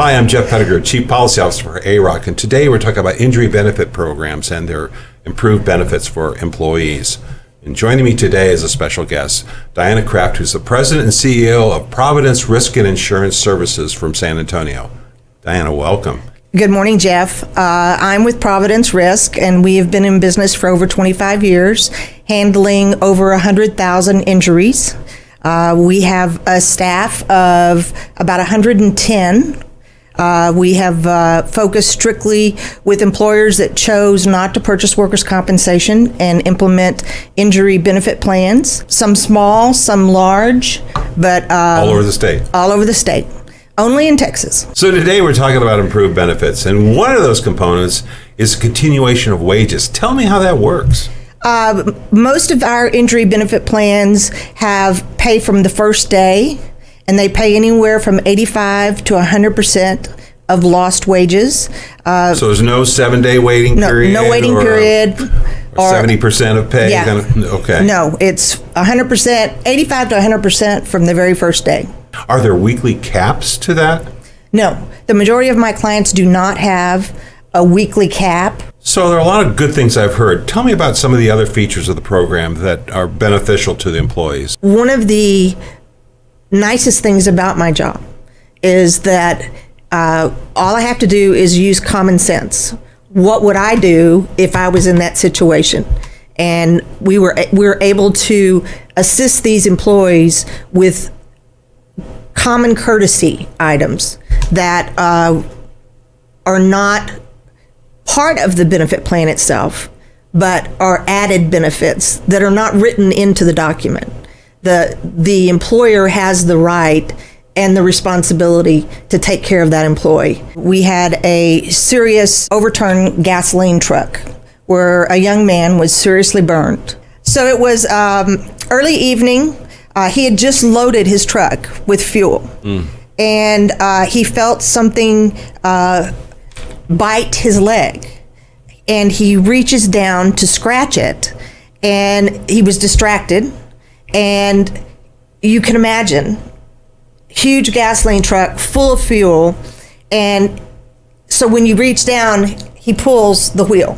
Hi, I'm Jeff Pettigrew, Chief Policy Officer for ARAWC, and today we're talking about injury benefit programs and their improved benefits for employees. And joining me today is a special guest, Diana Kraft, who's the President and CEO of Providence Risk and Insurance Services from San Antonio. Diana, welcome. Good morning, Jeff. I'm with Providence Risk, and we have been in business for over 25 years, handling over 100,000 injuries. We have a staff of about 110. We have focused strictly with employers that chose not to purchase workers' compensation and implement injury benefit plans. Some small, some large, but all over the state. All over the state. Only in Texas. So today we're talking about improved benefits, and one of those components is continuation of wages. Tell me how that works. Most of our injury benefit plans have pay from the first day, and they pay anywhere from 85 to 100% of lost wages. So there's no 7-day waiting period? No waiting period. Or 70% of pay? Yeah. Okay. No, it's 100%, 85 to 100% from the very first day. Are there weekly caps to that? No, the majority of my clients do not have a weekly cap. So there are a lot of good things I've heard. Tell me about some of the other features of the program that are beneficial to the employees. One of the nicest things about my job is that all I have to do is use common sense. What would I do if I was in that situation? And we were able to assist these employees with common courtesy items that are not part of the benefit plan itself, but are added benefits that are not written into the document. The employer has the right and the responsibility to take care of that employee. We had a serious overturned gasoline truck where a young man was seriously burned. So it was early evening. He had just loaded his truck with fuel, and he felt something bite his leg, and he reaches down to scratch it, and he was distracted. And you can imagine, huge gasoline truck full of fuel, and so when you reach down, he pulls the wheel,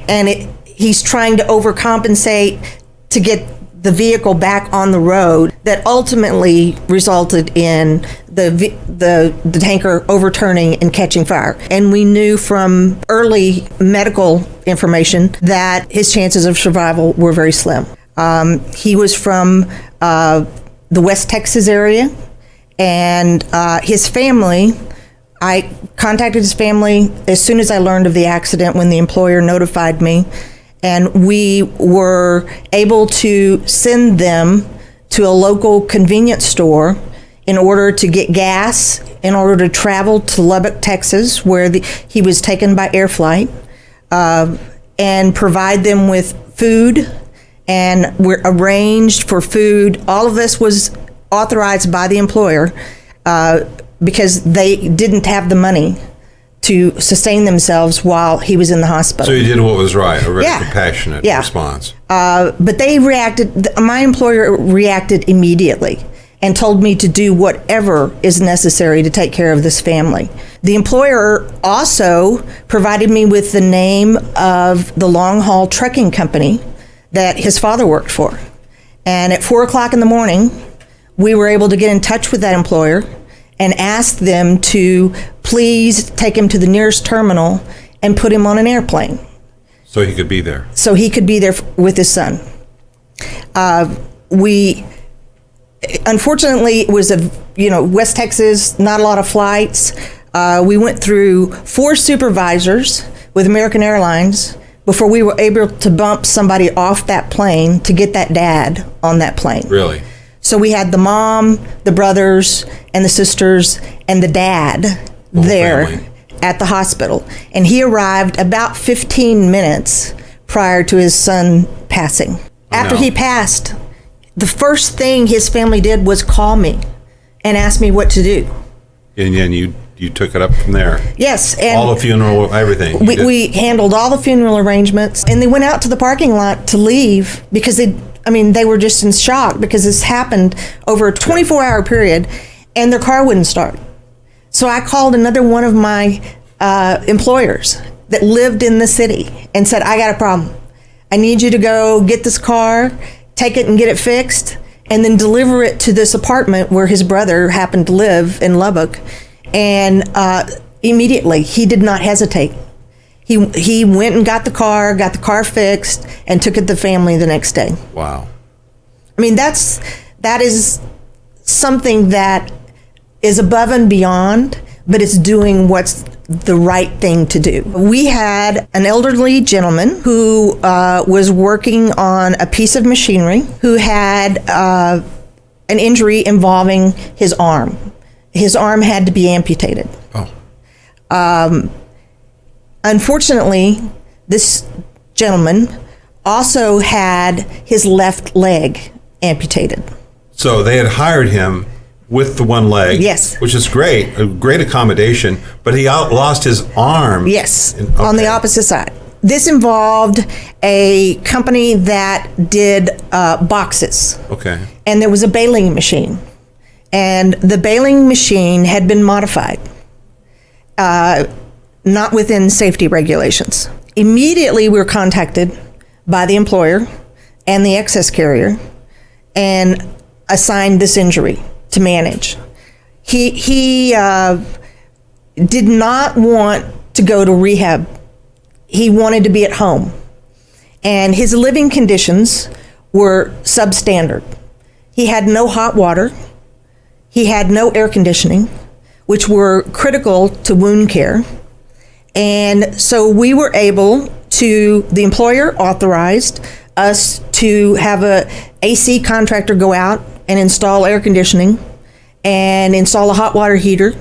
and he's trying to overcompensate to get the vehicle back on the road. That ultimately resulted in the tanker overturning and catching fire. And we knew from early medical information that his chances of survival were very slim. He was from the West Texas area, and his family, I contacted his family as soon as I learned of the accident when the employer notified me, and we were able to send them to a local convenience store in order to get gas, in order to travel to Lubbock, Texas, where he was taken by air flight, and provide them with food, and we're arranged for food. All of this was authorized by the employer because they didn't have the money to sustain themselves while he was in the hospital. So you did what was right, a very compassionate response. But they reacted, my employer reacted immediately and told me to do whatever is necessary to take care of this family. The employer also provided me with the name of the long-haul trucking company that his father worked for. And at 4 o'clock in the morning, we were able to get in touch with that employer and ask them to please take him to the nearest terminal and put him on an airplane. So he could be there. So he could be there with his son. Unfortunately, it was West Texas, not a lot of flights. We went through 4 supervisors with American Airlines before we were able to bump somebody off that plane to get that dad on that plane. Really? So we had the mom, the brothers, and the sisters, and the dad there at the hospital. And he arrived about 15 minutes prior to his son passing. After he passed, the first thing his family did was call me and ask me what to do. And then you took it up from there. Yes. And all the funeral, everything. We handled all the funeral arrangements, and they went out to the parking lot to leave because they were just in shock because this happened over a 24-hour period, and their car wouldn't start. So I called another one of my employers that lived in the city and said, I got a problem. I need you to go get this car, take it and get it fixed, and then deliver it to this apartment where his brother happened to live in Lubbock. And immediately, he did not hesitate. He went and got the car fixed, and took it to the family the next day. Wow. I mean, that is something that is above and beyond, but it's doing what's the right thing to do. We had an elderly gentleman who was working on a piece of machinery who had an injury involving his arm. His arm had to be amputated. Oh. Unfortunately, this gentleman also had his left leg amputated. So they had hired him with the one leg. Yes. Which is great, a great accommodation, but he lost his arm. Yes, Okay. on the opposite side. This involved a company that did boxes. Okay. And there was a baling machine. And the baling machine had been modified, not within safety regulations. Immediately, we were contacted by the employer and the excess carrier and assigned this injury to manage. He did not want to go to rehab. He wanted to be at home. And his living conditions were substandard. He had no hot water. He had no air conditioning, which were critical to wound care. And so we were able to, the employer authorized us to have a AC contractor go out and install air conditioning and install a hot water heater.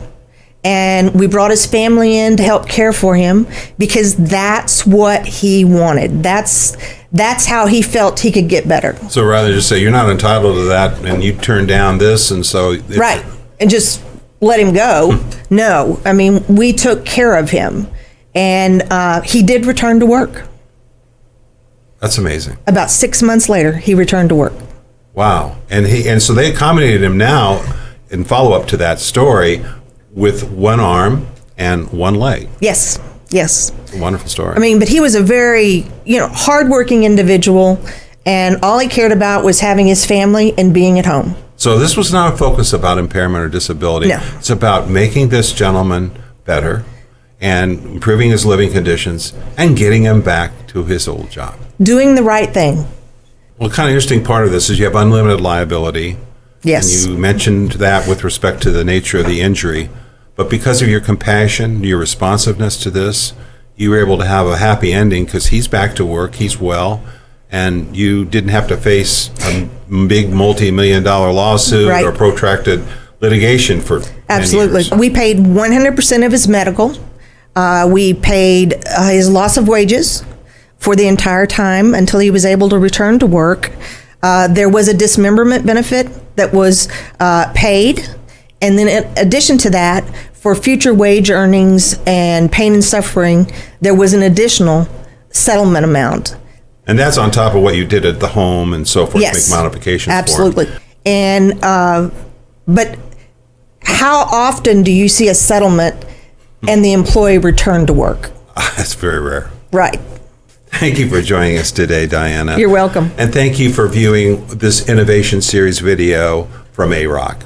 And we brought his family in to help care for him because that's what he wanted. That's how he felt he could get better. So rather than just say, you're not entitled to that, and you turned down this, and so... Right, and just let him go. No, I mean, we took care of him. And he did return to work. That's amazing. About 6 months later, he returned to work. Wow. And so they accommodated him now, in follow-up to that story, with one arm and one leg. Yes, yes. It's a wonderful story. I mean, but he was a very, hardworking individual, and all he cared about was having his family and being at home. So this was not a focus about impairment or disability. No. It's about making this gentleman better and improving his living conditions and getting him back to his old job. Doing the right thing. Well, kind of interesting part of this is you have unlimited liability. Yes. And you mentioned that with respect to the nature of the injury. But because of your compassion, your responsiveness to this, you were able to have a happy ending because he's back to work, he's well, and you didn't have to face a big multi-million-dollar lawsuit Right. or protracted litigation for 10 Absolutely. years. We paid 100% of his medical. We paid his loss of wages for the entire time until he was able to return to work. There was a dismemberment benefit that was paid. And then in addition to that, for future wage earnings and pain and suffering, there was an additional settlement amount. And that's on top of what you did at the home and so forth, Yes, make modifications absolutely. for him. And but how often do you see a settlement and the employee return to work? That's very rare. Right. Thank you for joining us today, Diana. You're welcome. And thank you for viewing this Innovation Series video from ARAWC.